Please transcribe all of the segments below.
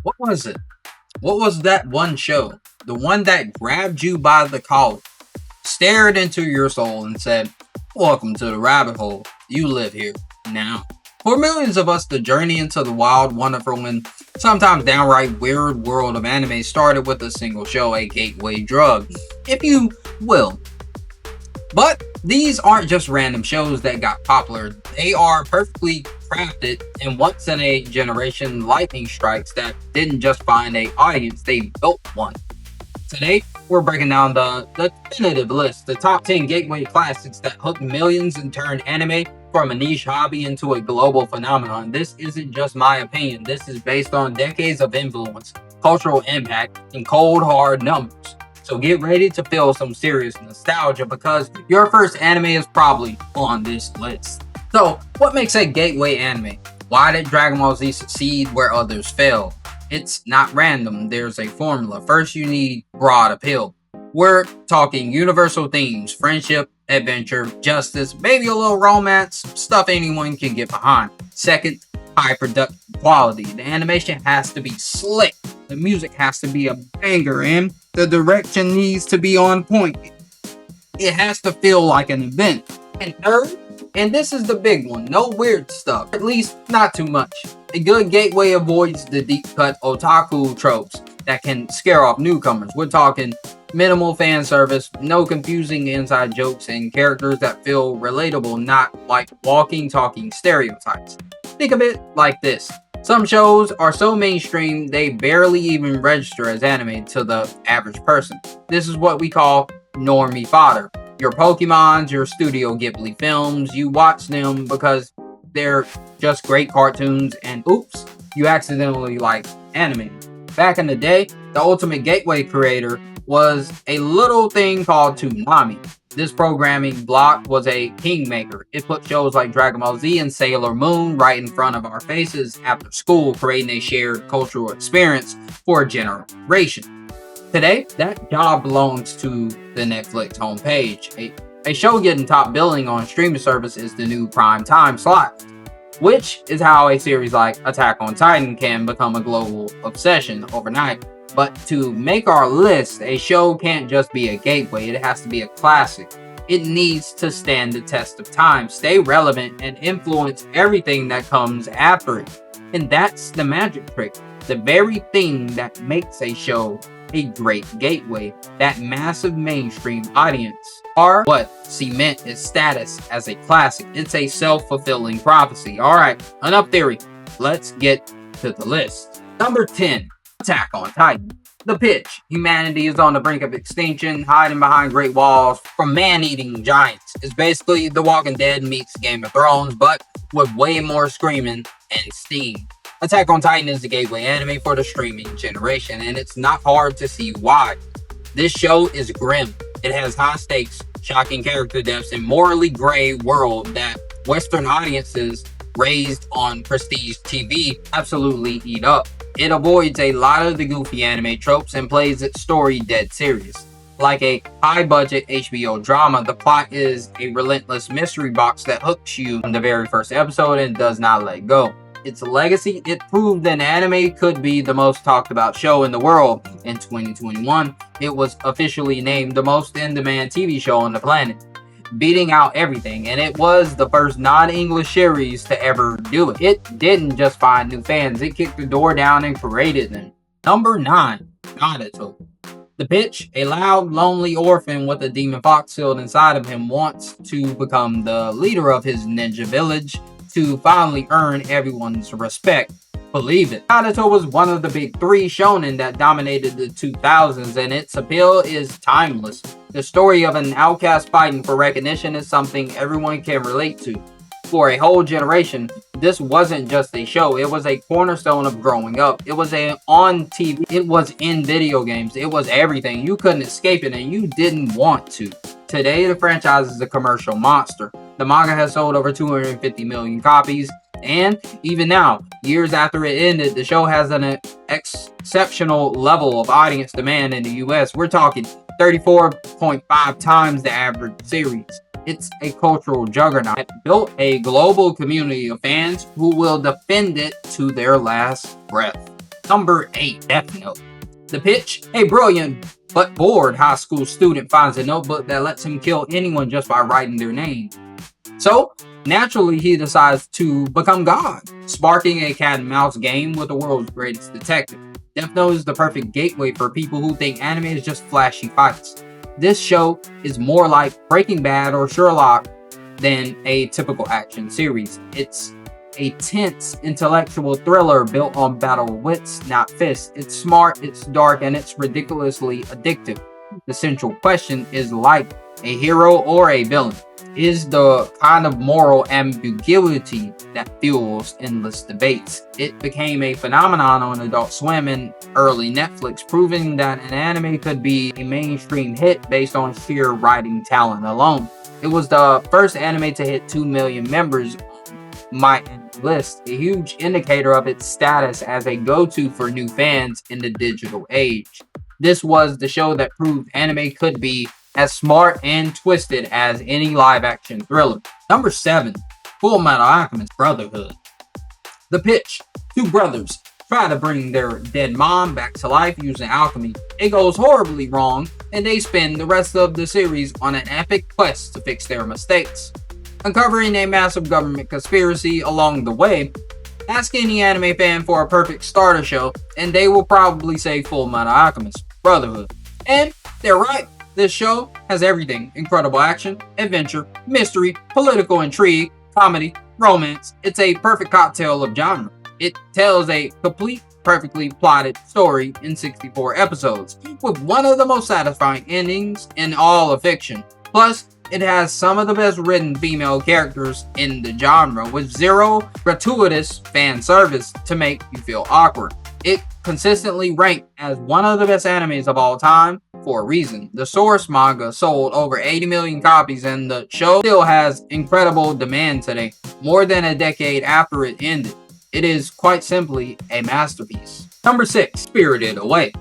What was it? What was that one show? The one that grabbed you by the collar, stared into your soul, and said, "Welcome to the rabbit hole. You live here now." For millions of us, the journey into the wild, wonderful, and sometimes downright weird world of anime started with a single show, a gateway drug, if you will. But these aren't just random shows that got popular. They are perfectly crafted and once in a generation lightning strikes that didn't just find a audience, they built one. Today, we're breaking down the definitive list, the top 10 gateway classics that hooked millions and turned anime from a niche hobby into a global phenomenon. This isn't just my opinion. This is based on decades of influence, cultural impact, and cold hard numbers. So get ready to feel some serious nostalgia because your first anime is probably on this list. So, what makes a gateway anime? Why did Dragon Ball Z succeed where others failed? It's not random, there's a formula. First, you need broad appeal. We're talking universal themes, friendship, adventure, justice, maybe a little romance, stuff anyone can get behind. Second, high production quality. The animation has to be slick, the music has to be a banger, and the direction needs to be on point. It has to feel like an event. And third, and this is the big one, no weird stuff, at least not too much. A good gateway avoids the deep cut otaku tropes that can scare off newcomers. We're talking minimal fan service, no confusing inside jokes, and characters that feel relatable, not like walking, talking stereotypes. Think of it like this. Some shows are so mainstream they barely even register as anime to the average person. This is what we call normie fodder. Your Pokemons, your Studio Ghibli films, you watch them because they're just great cartoons and oops, you accidentally like anime. Back in the day, the ultimate gateway creator was a little thing called Toonami. This programming block was a kingmaker. It put shows like Dragon Ball Z and Sailor Moon right in front of our faces after school, creating a shared cultural experience for a generation. Today, that job belongs to the Netflix homepage. A show getting top billing on streaming service is the new prime time slot, which is how a series like Attack on Titan can become a global obsession overnight. But to make our list, a show can't just be a gateway, it has to be a classic. It needs to stand the test of time, stay relevant, and influence everything that comes after it. And that's the magic trick. The very thing that makes a show a great gateway, that massive mainstream audience, are what cement its status as a classic. It's a self-fulfilling prophecy. Alright, enough theory. Let's get to the list. Number 10. Attack on Titan. The pitch. Humanity is on the brink of extinction, hiding behind great walls from man-eating giants. It's basically The Walking Dead meets Game of Thrones, but with way more screaming and steam. Attack on Titan is the gateway anime for the streaming generation, and it's not hard to see why. This show is grim. It has high stakes, shocking character deaths, and morally gray world that Western audiences raised on prestige TV absolutely eat up. It avoids a lot of the goofy anime tropes and plays its story dead serious. Like a high-budget HBO drama, the plot is a relentless mystery box that hooks you from the very first episode and does not let go. Its legacy, it proved that anime could be the most talked about show in the world. In 2021, it was officially named the most in-demand TV show on the planet, beating out everything, and it was the first non-English series to ever do it. It didn't just find new fans, it kicked the door down and created them. Number 9. Naruto. The pitch, a loud, lonely orphan with a demon fox sealed inside of him wants to become the leader of his ninja village to finally earn everyone's respect. Believe it. Naruto was one of the big 3 shonen that dominated the 2000s, and its appeal is timeless. The story of an outcast fighting for recognition is something everyone can relate to. For a whole generation, this wasn't just a show, it was a cornerstone of growing up. It was on TV, it was in video games, it was everything. You couldn't escape it and you didn't want to. Today, the franchise is a commercial monster. The manga has sold over 250 million copies, and even now, years after it ended, the show has an exceptional level of audience demand in the US. We're talking 34.5 times the average series. It's a cultural juggernaut. It built a global community of fans who will defend it to their last breath. Number 8, Death Note. The pitch: a brilliant but bored high school student finds a notebook that lets him kill anyone just by writing their name. So, naturally, he decides to become God, sparking a cat and mouse game with the world's greatest detective. Death Note is the perfect gateway for people who think anime is just flashy fights. This show is more like Breaking Bad or Sherlock than a typical action series. It's a tense intellectual thriller built on battle of wits, not fists. It's smart, it's dark, and it's ridiculously addictive. The central question is like a hero or a villain? Is the kind of moral ambiguity that fuels endless debates. It became a phenomenon on Adult Swim and early Netflix, proving that an anime could be a mainstream hit based on sheer writing talent alone. It was the first anime to hit 2 million members on my list, a huge indicator of its status as a go-to for new fans in the digital age. This was the show that proved anime could be as smart and twisted as any live-action thriller. Number 7, Full Metal Alchemist Brotherhood. The pitch: two brothers try to bring their dead mom back to life using alchemy. It goes horribly wrong, and they spend the rest of the series on an epic quest to fix their mistakes, uncovering a massive government conspiracy along the way. Ask any anime fan for a perfect starter show, and they will probably say Full Metal Alchemist Brotherhood. And they're right. This show has everything: incredible action, adventure, mystery, political intrigue, comedy, romance. It's a perfect cocktail of genre. It tells a complete, perfectly plotted story in 64 episodes, with one of the most satisfying endings in all of fiction. Plus, it has some of the best written female characters in the genre, with zero gratuitous fan service to make you feel awkward. It consistently ranked as one of the best animes of all time for a reason. The source manga sold over 80 million copies, and the show still has incredible demand today, more than a decade after it ended. It is quite simply a masterpiece. Number 6, Spirited Away.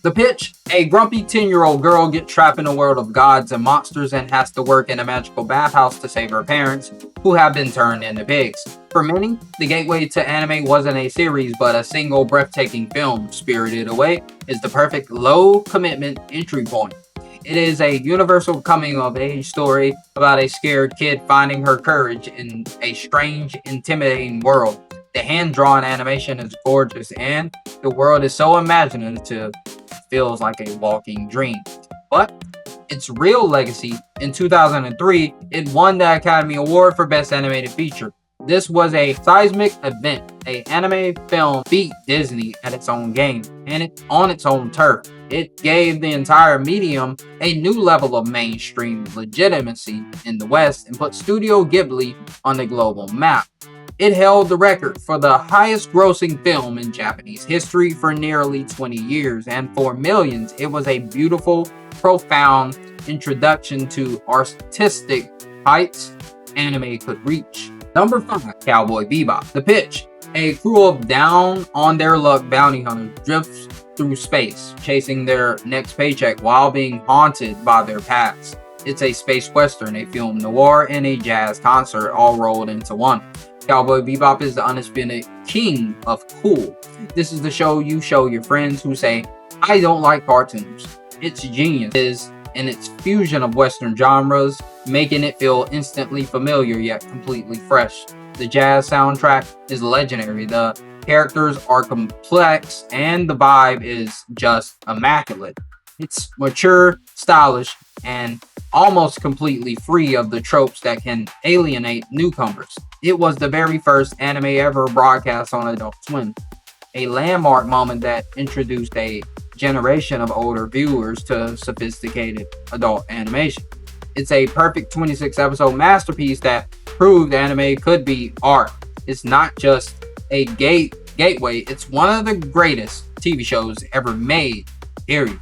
The pitch: a grumpy 10-year-old girl gets trapped in a world of gods and monsters and has to work in a magical bathhouse to save her parents, who have been turned into pigs. For many, the gateway to anime wasn't a series but a single breathtaking film. Spirited Away is the perfect low-commitment entry point. It is a universal coming-of-age story about a scared kid finding her courage in a strange, intimidating world. The hand-drawn animation is gorgeous, and the world is so imaginative, it feels like a walking dream. But its real legacy: in 2003, it won the Academy Award for Best Animated Feature. This was a seismic event. An anime film beat Disney at its own game, and on its own turf. It gave the entire medium a new level of mainstream legitimacy in the West and put Studio Ghibli on the global map. It held the record for the highest grossing film in Japanese history for nearly 20 years, and for millions, it was a beautiful, profound introduction to artistic heights anime could reach. Number 5, Cowboy Bebop. The pitch: a crew of down-on-their-luck bounty hunters drifts through space, chasing their next paycheck while being haunted by their past. It's a space western, a film noir, and a jazz concert all rolled into one. Cowboy Bebop is the undisputed king of cool. This is the show you show your friends who say, "I don't like cartoons." Its genius is in its fusion of Western genres, making it feel instantly familiar yet completely fresh. The jazz soundtrack is legendary, the characters are complex, and the vibe is just immaculate. It's mature, stylish, and almost completely free of the tropes that can alienate newcomers. It was the very first anime ever broadcast on Adult Swim, a landmark moment that introduced a generation of older viewers to sophisticated adult animation. It's a perfect 26-episode masterpiece that proved anime could be art. It's not just a gateway, it's one of the greatest TV shows ever made, period.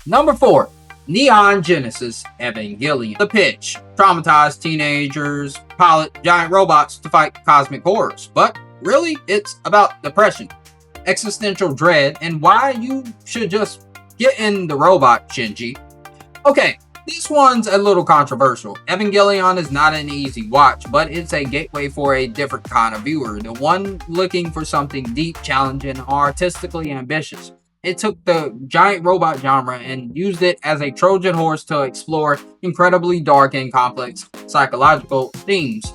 Number 4, Neon Genesis Evangelion. The pitch: traumatized teenagers pilot giant robots to fight cosmic horrors. But really, it's about depression, existential dread, and why you should just get in the robot, Shinji. Okay, This one's a little controversial. Evangelion is not an easy watch, but it's a gateway for a different kind of viewer, the one looking for something deep, challenging, or artistically ambitious. It took the giant robot genre and used it as a Trojan horse to explore incredibly dark and complex psychological themes.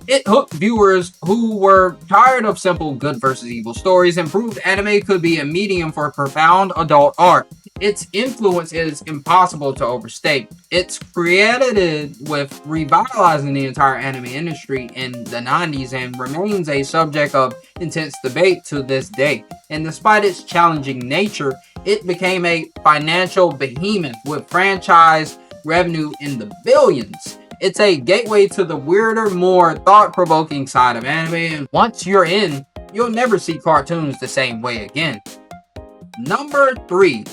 It hooked viewers who were tired of simple good versus evil stories and proved anime could be a medium for profound adult art. Its influence is impossible to overstate. It's credited with revitalizing the entire anime industry in the 90s and remains a subject of intense debate to this day. And despite its challenging nature, it became a financial behemoth with franchise revenue in the billions. It's a gateway to the weirder, more thought-provoking side of anime, and once you're in, you'll never see cartoons the same way again. Number 3.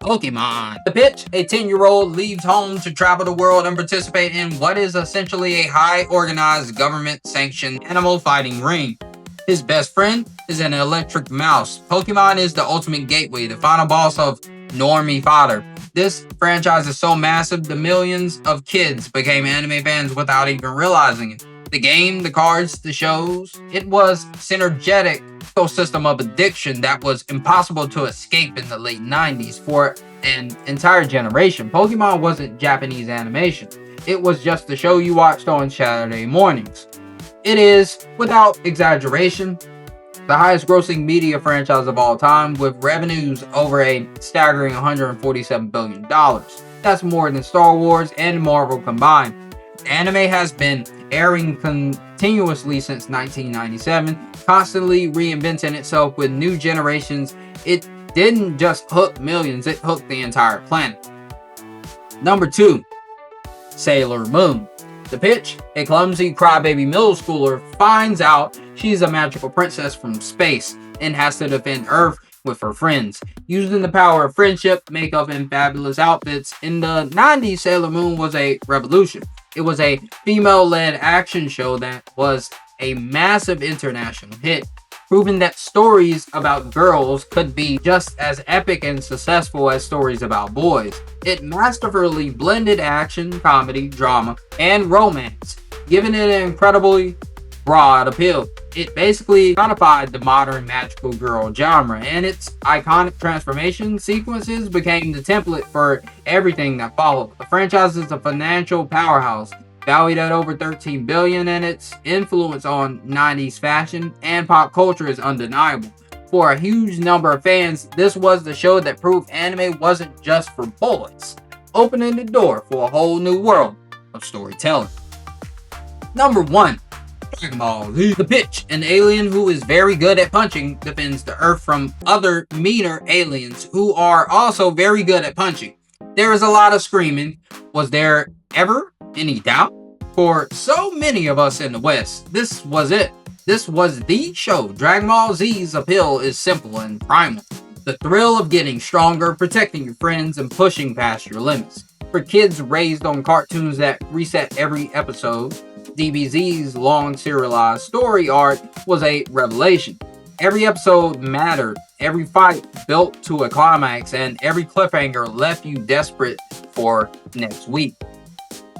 Pokemon. The pitch: a 10-year-old leaves home to travel the world and participate in what is essentially a high-organized, government-sanctioned animal fighting ring. His best friend is an electric mouse. Pokemon is the ultimate gateway, the final boss of normie fodder. This franchise is so massive, the millions of kids became anime fans without even realizing it. The game, the cards, the shows, it was synergetic ecosystem of addiction that was impossible to escape in the late 90s for an entire generation. Pokemon wasn't Japanese animation. It was just the show you watched on Saturday mornings. It is, without exaggeration, the highest grossing media franchise of all time, with revenues over a staggering $147 billion. That's more than Star Wars and Marvel combined. Anime has been airing continuously since 1997, constantly reinventing itself with new generations. It didn't just hook millions, it hooked the entire planet. Number 2. Sailor Moon. The pitch: a clumsy crybaby middle schooler finds out she's a magical princess from space and has to defend Earth with her friends. Using the power of friendship, makeup, and fabulous outfits, in the 90s, Sailor Moon was a revolution. It was a female-led action show that was a massive international hit, proving that stories about girls could be just as epic and successful as stories about boys. It masterfully blended action, comedy, drama, and romance, giving it an incredibly broad appeal. It basically codified the modern magical girl genre, and its iconic transformation sequences became the template for everything that followed. The franchise is a financial powerhouse, valued at over $13 billion, and its influence on 90s fashion and pop culture is undeniable. For a huge number of fans, this was the show that proved anime wasn't just for boys, opening the door for a whole new world of storytelling. Number 1. Dragon Ball Z. The pitch: an alien who is very good at punching defends the Earth from other meaner aliens who are also very good at punching. There is a lot of screaming. Was there ever any doubt? For so many of us in the West, this was it. This was the show. Dragon Ball Z's appeal is simple and primal. The thrill of getting stronger, protecting your friends, and pushing past your limits. For kids raised on cartoons that reset every episode, DBZ's long serialized story arc was a revelation. Every episode mattered, every fight built to a climax, and every cliffhanger left you desperate for next week.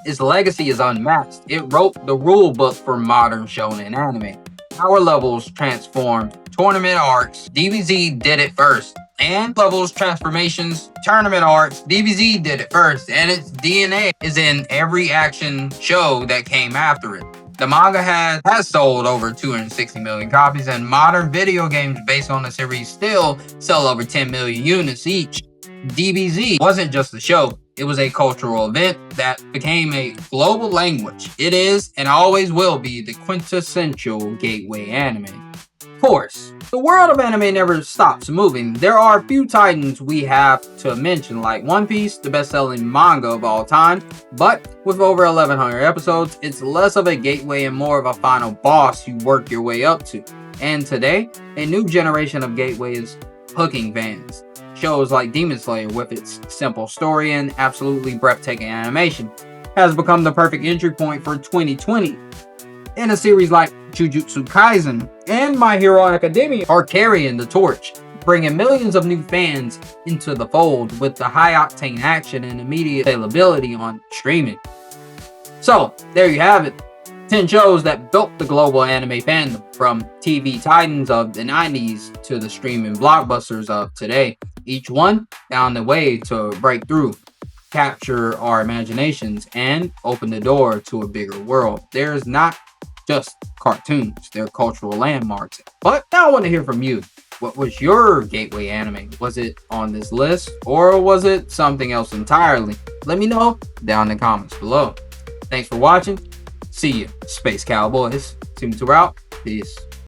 Its legacy is unmatched. It wrote the rule book for modern shonen anime. Power levels transformed, tournament arcs, DBZ did it first. And levels, transformations, tournament arcs, DBZ did it first, and its DNA is in every action show that came after it. The manga has sold over 260 million copies, and modern video games based on the series still sell over 10 million units each. DBZ wasn't just a show, it was a cultural event that became a global language. It is, and always will be, the quintessential gateway anime. Of course, the world of anime never stops moving. There are a few titans we have to mention, like One Piece, the best-selling manga of all time, but with over 1,100 episodes, it's less of a gateway and more of a final boss you work your way up to. And today, a new generation of gateways hooking fans. Shows like Demon Slayer, with its simple story and absolutely breathtaking animation, has become the perfect entry point for 2020. And a series like Jujutsu Kaisen and My Hero Academia are carrying the torch, bringing millions of new fans into the fold with the high-octane action and immediate availability on streaming. So, there you have it. 10 shows that built the global anime fandom, from TV titans of the 90s to the streaming blockbusters of today. Each one found a way to break through, capture our imaginations, and open the door to a bigger world. There's not just cartoons, they're cultural landmarks. But now I want to hear from you. What was your gateway anime? Was it on this list, or was it something else entirely? Let me know down in the comments below. Thanks for watching. See you, Space Cowboys. Seemlytuber out. Peace.